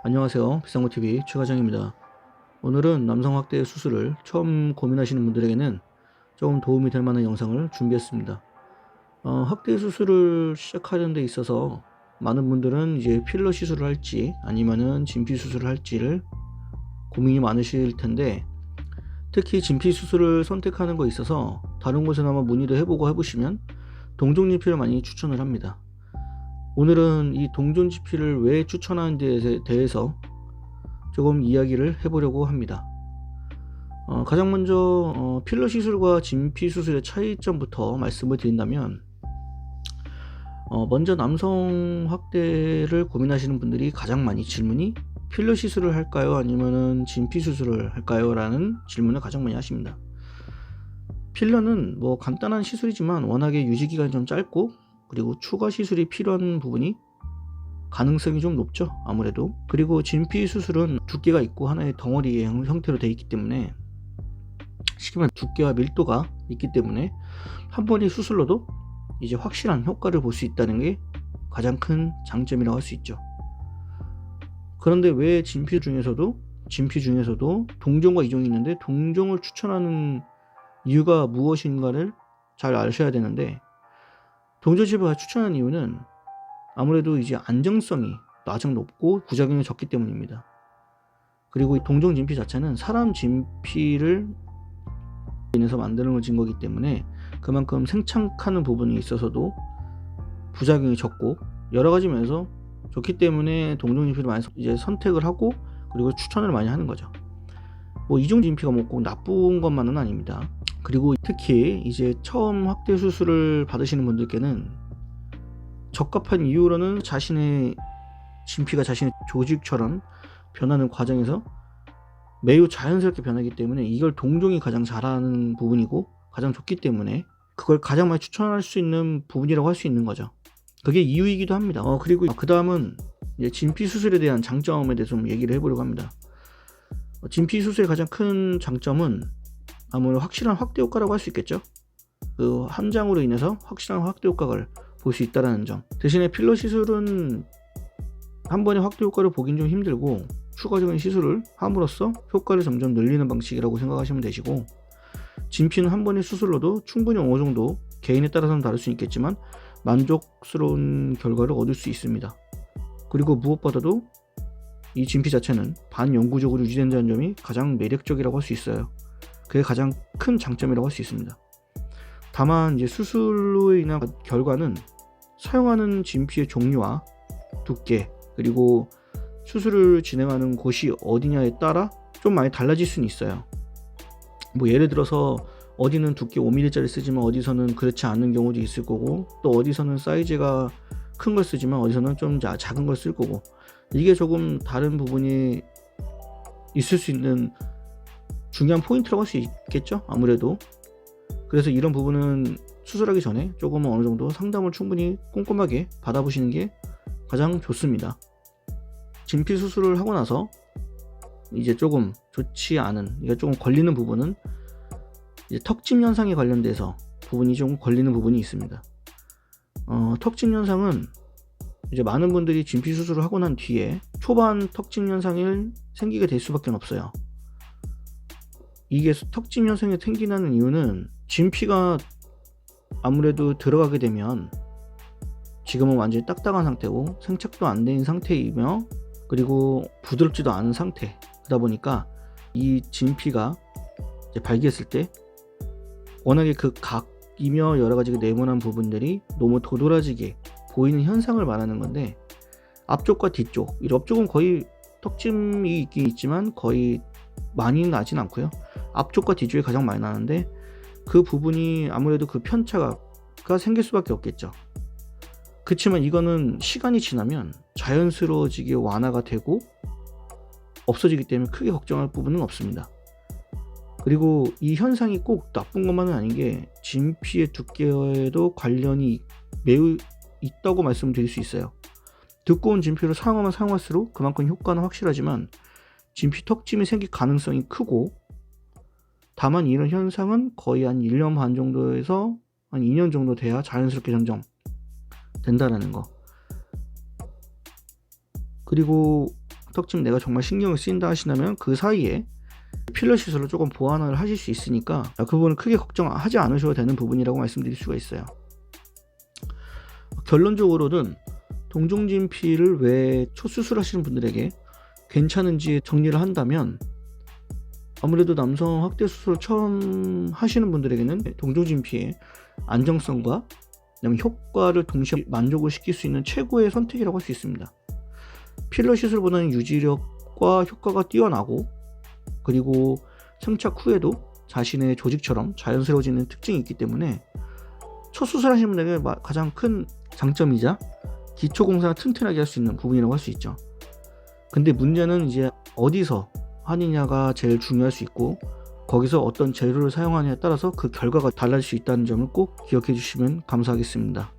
안녕하세요. 비상구TV 최과장입니다. 오늘은 남성 확대 수술을 처음 고민하시는 분들에게는 조금 도움이 될 만한 영상을 준비했습니다. 확대 수술을 시작하는 데 있어서 많은 분들은 이제 필러 시술을 할지 아니면은 진피 수술을 할지를 고민이 많으실 텐데, 특히 진피 수술을 선택하는 거 있어서 다른 곳에나 한번 문의도 해보고 해보시면 동종 진피를 많이 추천을 합니다. 오늘은 이 동종 진피를 왜 추천하는 데 대해서 조금 이야기를 해보려고 합니다. 가장 먼저 필러 시술과 진피 수술의 차이점부터 말씀을 드린다면, 먼저 남성 확대를 고민하시는 분들이 가장 많이 질문이 필러 시술을 할까요? 아니면은 진피 수술을 할까요? 라는 질문을 가장 많이 하십니다. 필러는 뭐 간단한 시술이지만 워낙에 유지기간이 좀 짧고, 그리고 추가 시술이 필요한 부분이 가능성이 좀 높죠, 아무래도. 그리고 진피 수술은 두께가 있고 하나의 덩어리의 형태로 되어 있기 때문에, 쉽게 말하면 두께와 밀도가 있기 때문에 한 번의 수술로도 이제 확실한 효과를 볼 수 있다는 게 가장 큰 장점이라고 할 수 있죠. 그런데 왜 진피 중에서도 동종과 이종이 있는데, 동종을 추천하는 이유가 무엇인가를 잘 아셔야 되는데, 동종 진피를 추천하는 이유는 아무래도 이제 안정성이 가장 높고 부작용이 적기 때문입니다. 그리고 이 동종 진피 자체는 사람 진피를 인해서 만들어진 거기 때문에 그만큼 생착하는 부분이 있어서도 부작용이 적고 여러 가지 면에서 좋기 때문에 동종 진피를 많이 이제 선택을 하고, 그리고 추천을 많이 하는 거죠. 뭐 이종 진피가 뭐 꼭 나쁜 것만은 아닙니다. 그리고 특히 이제 처음 확대 수술을 받으시는 분들께는 적합한 이유로는 자신의 진피가 자신의 조직처럼 변하는 과정에서 매우 자연스럽게 변하기 때문에 이걸 동종이 가장 잘하는 부분이고 가장 좋기 때문에 그걸 가장 많이 추천할 수 있는 부분이라고 할 수 있는 거죠. 그게 이유이기도 합니다. 그리고 그 다음은 이제 진피 수술에 대한 장점에 대해서 좀 얘기를 해보려고 합니다. 진피 수술의 가장 큰 장점은 아무래도 확실한 확대 효과라고 할 수 있겠죠. 그 함장으로 인해서 확실한 확대 효과를 볼 수 있다는 점. 대신에 필러 시술은 한 번의 확대 효과를 보긴 좀 힘들고, 추가적인 시술을 함으로써 효과를 점점 늘리는 방식이라고 생각하시면 되시고, 진피는 한 번의 수술로도 충분히 어느 정도 개인에 따라서는 다를 수 있겠지만 만족스러운 결과를 얻을 수 있습니다. 그리고 무엇보다도 이 진피 자체는 반영구적으로 유지된다는 점이 가장 매력적이라고 할 수 있어요. 그게 가장 큰 장점이라고 할 수 있습니다. 다만 이제 수술로 인한 결과는 사용하는 진피의 종류와 두께, 그리고 수술을 진행하는 곳이 어디냐에 따라 좀 많이 달라질 수는 있어요. 뭐 예를 들어서 어디는 두께 5mm짜리 쓰지만 어디서는 그렇지 않은 경우도 있을 거고, 또 어디서는 사이즈가 큰 걸 쓰지만 어디서는 좀 작은 걸 쓸 거고, 이게 조금 다른 부분이 있을 수 있는 중요한 포인트라고 할 수 있겠죠, 아무래도. 그래서 이런 부분은 수술하기 전에 조금은 어느 정도 상담을 충분히 꼼꼼하게 받아보시는 게 가장 좋습니다. 진피 수술을 하고 나서 이제 조금 좋지 않은, 이게 조금 걸리는 부분은 이제 턱짐 현상에 관련돼서 부분이 좀 걸리는 부분이 있습니다. 턱짐 현상은 이제 많은 분들이 진피 수술을 하고 난 뒤에 초반 턱짐 현상이 생기게 될 수밖에 없어요. 이게 턱짐 현상이 생기는 이유는 진피가 아무래도 들어가게 되면 지금은 완전히 딱딱한 상태고 생착도 안 된 상태이며, 그리고 부드럽지도 않은 상태다 보니까 이 진피가 이제 발기했을 때 워낙에 그 각이며 여러 가지 네모난 부분들이 너무 도드라지게 보이는 현상을 말하는 건데, 앞쪽과 뒤쪽, 이 옆쪽은 거의 턱짐이 있긴 있지만 거의 많이 나진 않고요. 앞쪽과 뒤쪽이 가장 많이 나는데, 그 부분이 아무래도 그 편차가 생길 수밖에 없겠죠. 그렇지만 이거는 시간이 지나면 자연스러워지게 완화가 되고 없어지기 때문에 크게 걱정할 부분은 없습니다. 그리고 이 현상이 꼭 나쁜 것만은 아닌 게 진피의 두께에도 관련이 매우 있다고 말씀드릴 수 있어요. 두꺼운 진피를 사용하면 사용할수록 그만큼 효과는 확실하지만 진피 턱짐이 생길 가능성이 크고, 다만 이런 현상은 거의 한 1년 반 정도에서 한 2년 정도 돼야 자연스럽게 점점 된다라는 거. 그리고 턱집 내가 정말 신경을 쓰인다 하시다면 그 사이에 필러 시술을 조금 보완을 하실 수 있으니까 그 부분은 크게 걱정하지 않으셔도 되는 부분이라고 말씀드릴 수가 있어요. 결론적으로는 동종진피를 왜 첫 수술하시는 분들에게 괜찮은지 정리를 한다면, 아무래도 남성 확대 수술을 처음 하시는 분들에게는 동종진피의 안정성과 그다음에 효과를 동시에 만족을 시킬 수 있는 최고의 선택이라고 할 수 있습니다. 필러 시술보다는 유지력과 효과가 뛰어나고, 그리고 성착 후에도 자신의 조직처럼 자연스러워지는 특징이 있기 때문에 첫 수술하시는 분들에게 가장 큰 장점이자 기초공사를 튼튼하게 할 수 있는 부분이라고 할 수 있죠. 근데 문제는 이제 어디서 하느냐가 제일 중요할 수 있고, 거기서 어떤 재료를 사용하느냐에 따라서 그 결과가 달라질 수 있다는 점을 꼭 기억해 주시면 감사하겠습니다.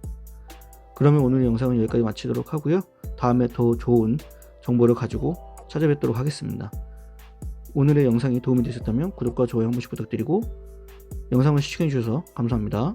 그러면 오늘 영상은 여기까지 마치도록 하고요. 다음에 더 좋은 정보를 가지고 찾아뵙도록 하겠습니다. 오늘의 영상이 도움이 되셨다면 구독과 좋아요 한 번씩 부탁드리고, 영상을 시청해 주셔서 감사합니다.